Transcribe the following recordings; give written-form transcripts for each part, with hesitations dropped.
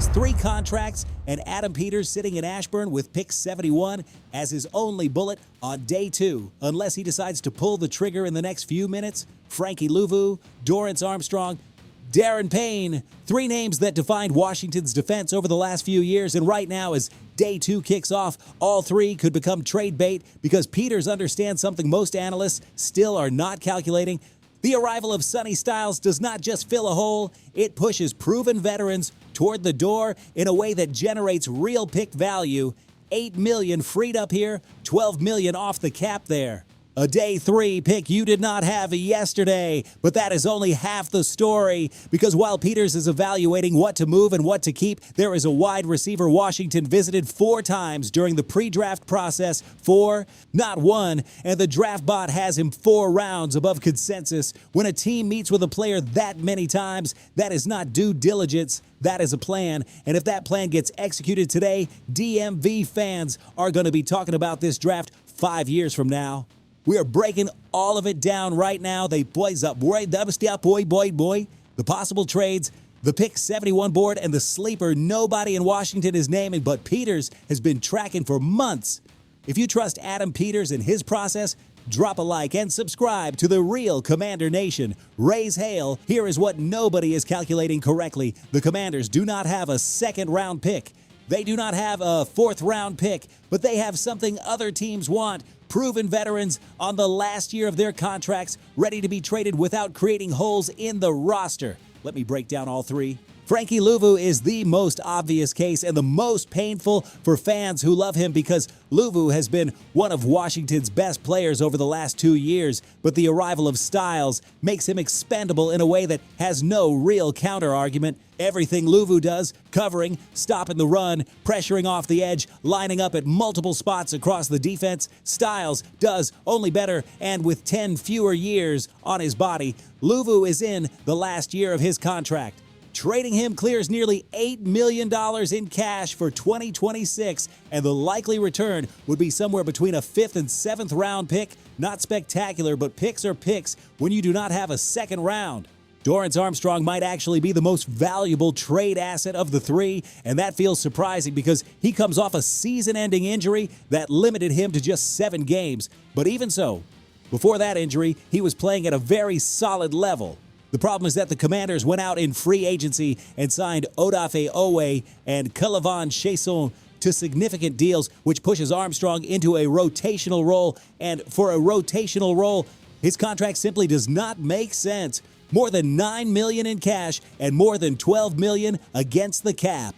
has 3 contracts, and Adam Peters sitting in Ashburn with pick 71 as his only bullet on day 2, unless he decides to pull the trigger in the next few minutes. Frankie Louvu, Dorrance Armstrong, Darren Payne, 3 names that defined Washington's defense over the last few years, and right now as day 2 kicks off, all 3 could become trade bait because Peters understands something most analysts still are not calculating. The arrival of Sonny Styles does not just fill a hole, it pushes proven veterans toward the door in a way that generates real pick value. $8 million freed up here, $12 million off the cap there. A day 3 pick you did not have yesterday, but that is only half the story, because while Peters is evaluating what to move and what to keep, there is a wide receiver Washington visited 4 times during the pre-draft process. 4, not 1, and the draft bot has him 4 rounds above consensus. When a team meets with a player that many times, that is not due diligence, that is a plan, and if that plan gets executed today, DMV fans are going to be talking about this draft 5 years from now. We are breaking all of it down right now. They boys up, boy. The possible trades, the pick 71 board, and the sleeper nobody in Washington is naming, but Peters has been tracking for months. If you trust Adam Peters and his process, drop a like and subscribe to the real Commander Nation. Raise hail. Here is what nobody is calculating correctly. The Commanders do not have a 2nd round pick. They do not have a 4th round pick, but they have something other teams want. Proven veterans on the last year of their contracts, ready to be traded without creating holes in the roster. Let me break down all 3. Frankie Louvu is the most obvious case and the most painful for fans who love him because Louvu has been one of Washington's best players over the last 2 years, but the arrival of Styles makes him expendable in a way that has no real counter-argument. Everything Louvu does, covering, stopping the run, pressuring off the edge, lining up at multiple spots across the defense, Styles does only better, and with 10 fewer years on his body, Louvu is in the last year of his contract. Trading him clears nearly $8 million in cash for 2026, and the likely return would be somewhere between a 5th and 7th round pick. Not spectacular, but picks are picks when you do not have a 2nd round. Dorrance Armstrong might actually be the most valuable trade asset of the 3, and that feels surprising because he comes off a season-ending injury that limited him to just 7 games. But even so, before that injury, he was playing at a very solid level. The problem is that the Commanders went out in free agency and signed Odafe Owe and Kalavan Chason to significant deals, which pushes Armstrong into a rotational role. And for a rotational role, his contract simply does not make sense. More than $9 million in cash and more than $12 million against the cap.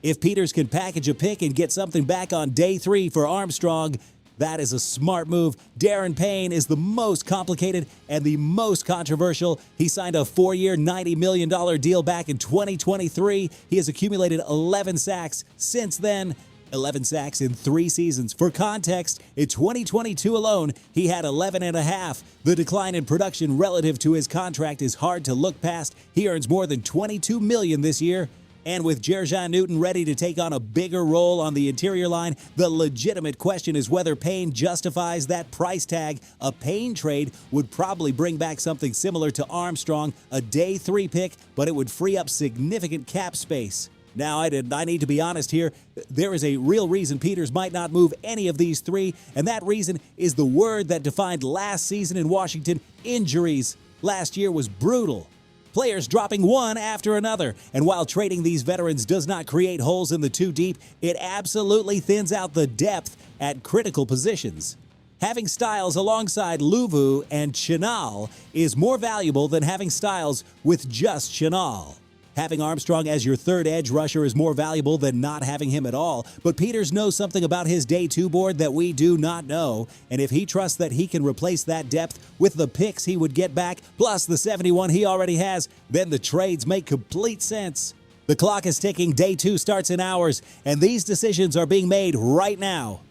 If Peters can package a pick and get something back on day 3 for Armstrong, that is a smart move. Darren Payne is the most complicated and the most controversial. He signed a 4-year, $90 million deal back in 2023. He has accumulated 11 sacks since then. 11 sacks in 3 seasons. For context, in 2022 alone, he had 11 and a half. The decline in production relative to his contract is hard to look past. He earns more than $22 million this year. And with Jer'Jon Newton ready to take on a bigger role on the interior line, the legitimate question is whether Payne justifies that price tag. A Payne trade would probably bring back something similar to Armstrong, a day 3 pick, but it would free up significant cap space. Now, I need to be honest here. There is a real reason Peters might not move any of these 3, and that reason is the word that defined last season in Washington: injuries. Last year was brutal. Players dropping one after another. And while trading these veterans does not create holes in the 2 deep, it absolutely thins out the depth at critical positions. Having Styles alongside Louvu and Chenal is more valuable than having Styles with just Chenal. Having Armstrong as your 3rd edge rusher is more valuable than not having him at all, but Peters knows something about his day 2 board that we do not know, and if he trusts that he can replace that depth with the picks he would get back, plus the 71 he already has, then the trades make complete sense. The clock is ticking, day 2 starts in hours, and these decisions are being made right now.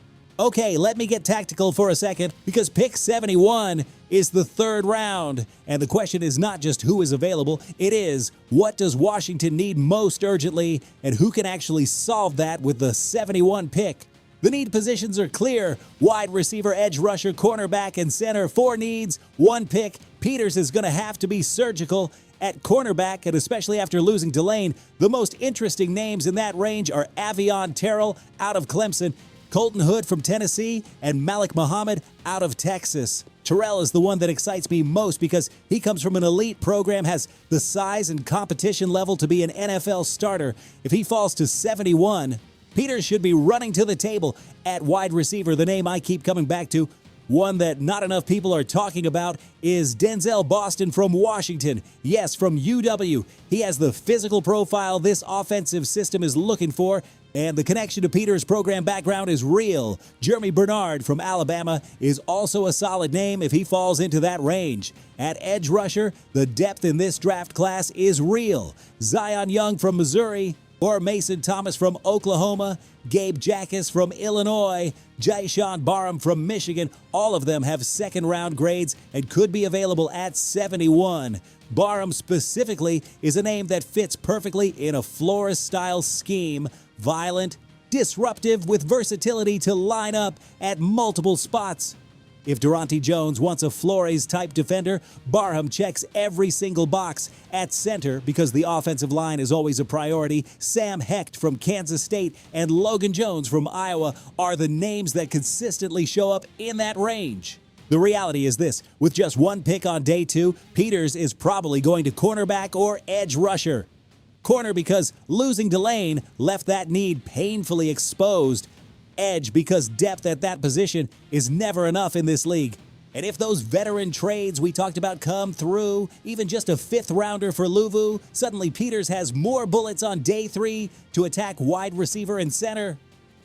Okay, let me get tactical for a second, because pick 71 is the 3rd round, and the question is not just who is available, it is what does Washington need most urgently, and who can actually solve that with the 71 pick. The need positions are clear: wide receiver, edge rusher, cornerback, and center. 4 needs, 1 pick. Peters is going to have to be surgical, At cornerback, and especially after losing Delane, the most interesting names in that range are Avion Terrell out of Clemson, Colton Hood from Tennessee, and Malik Muhammad out of Texas. Terrell is the one that excites me most because he comes from an elite program, has the size and competition level to be an NFL starter. If he falls to 71, Peters should be running to the table. At wide receiver, the name I keep coming back to, one that not enough people are talking about, is Denzel Boston from Washington. Yes, from UW. He has the physical profile this offensive system is looking for, and the connection to Peters' program background is real. Jeremy Bernard from Alabama is also a solid name if he falls into that range. At edge rusher, the depth in this draft class is real. Zion Young from Missouri, or Mason Thomas from Oklahoma, Gabe Jackas from Illinois, Jaishawn Barham from Michigan. All of them have second-round grades and could be available at 71. Barham specifically is a name that fits perfectly in a Flores-style scheme, violent, disruptive, with versatility to line up at multiple spots. If Durante Jones wants a Flores-type defender, Barham checks every single box. At center, because the offensive line is always a priority, Sam Hecht from Kansas State and Logan Jones from Iowa are the names that consistently show up in that range. The reality is this: with just one pick on day 2, Peters is probably going to cornerback or edge rusher. Corner because losing Delane left that need painfully exposed. Edge because depth at that position is never enough in this league. And if those veteran trades we talked about come through, even just a 5th rounder for Luvu, suddenly Peters has more bullets on day 3 to attack wide receiver and center.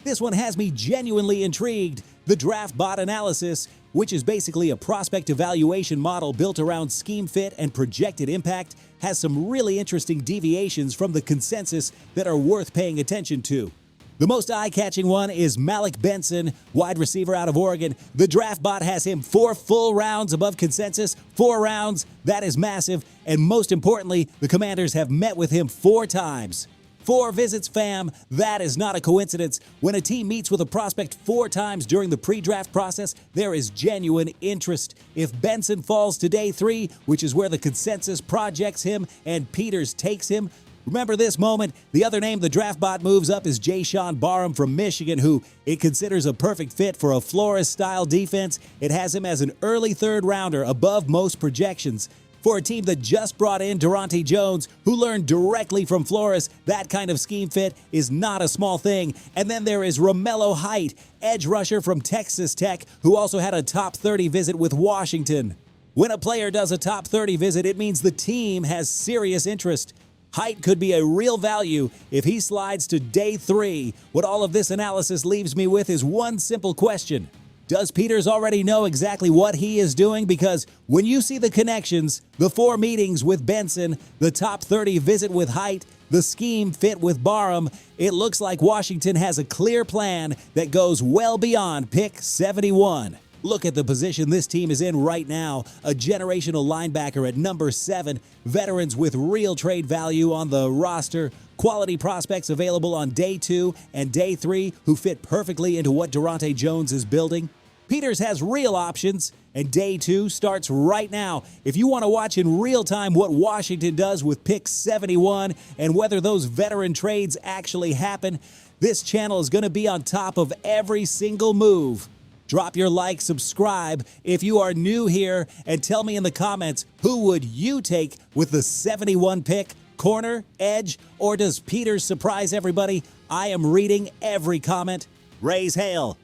This one has me genuinely intrigued. The draft bot analysis, which is basically a prospect evaluation model built around scheme fit and projected impact, has some really interesting deviations from the consensus that are worth paying attention to. The most eye-catching one is Malik Benson, wide receiver out of Oregon. The draft bot has him 4 full rounds above consensus. 4 rounds, that is massive. And most importantly, the Commanders have met with him 4 times. 4 visits, fam. That is not a coincidence. When a team meets with a prospect 4 times during the pre-draft process, there is genuine interest. If Benson falls to day 3, which is where the consensus projects him and Peters takes him, remember this moment. The other name the draft bot moves up is Jaishawn Barham from Michigan, who it considers a perfect fit for a Flores-style defense. It has him as an early 3rd rounder above most projections. For a team that just brought in Durante Jones, who learned directly from Flores, that kind of scheme fit is not a small thing. And then there is Romello Height, edge rusher from Texas Tech, who also had a top 30 visit with Washington. When a player does a top 30 visit, it means the team has serious interest. Height could be a real value if he slides to day 3. What all of this analysis leaves me with is one simple question. Does Peters already know exactly what he is doing? Because when you see the connections, the 4 meetings with Benson, the top 30 visit with Height, the scheme fit with Barham, it looks like Washington has a clear plan that goes well beyond pick 71. Look at the position this team is in right now. A generational linebacker at number 7, veterans with real trade value on the roster, quality prospects available on day 2 and day 3 who fit perfectly into what Durante Jones is building. Peters has real options, and day 2 starts right now. If you want to watch in real time what Washington does with pick 71 and whether those veteran trades actually happen, this channel is going to be on top of every single move. Drop your like, subscribe if you are new here, and tell me in the comments, who would you take with the 71 pick? Corner, edge, or does Peters surprise everybody? I am reading every comment. Raise hail.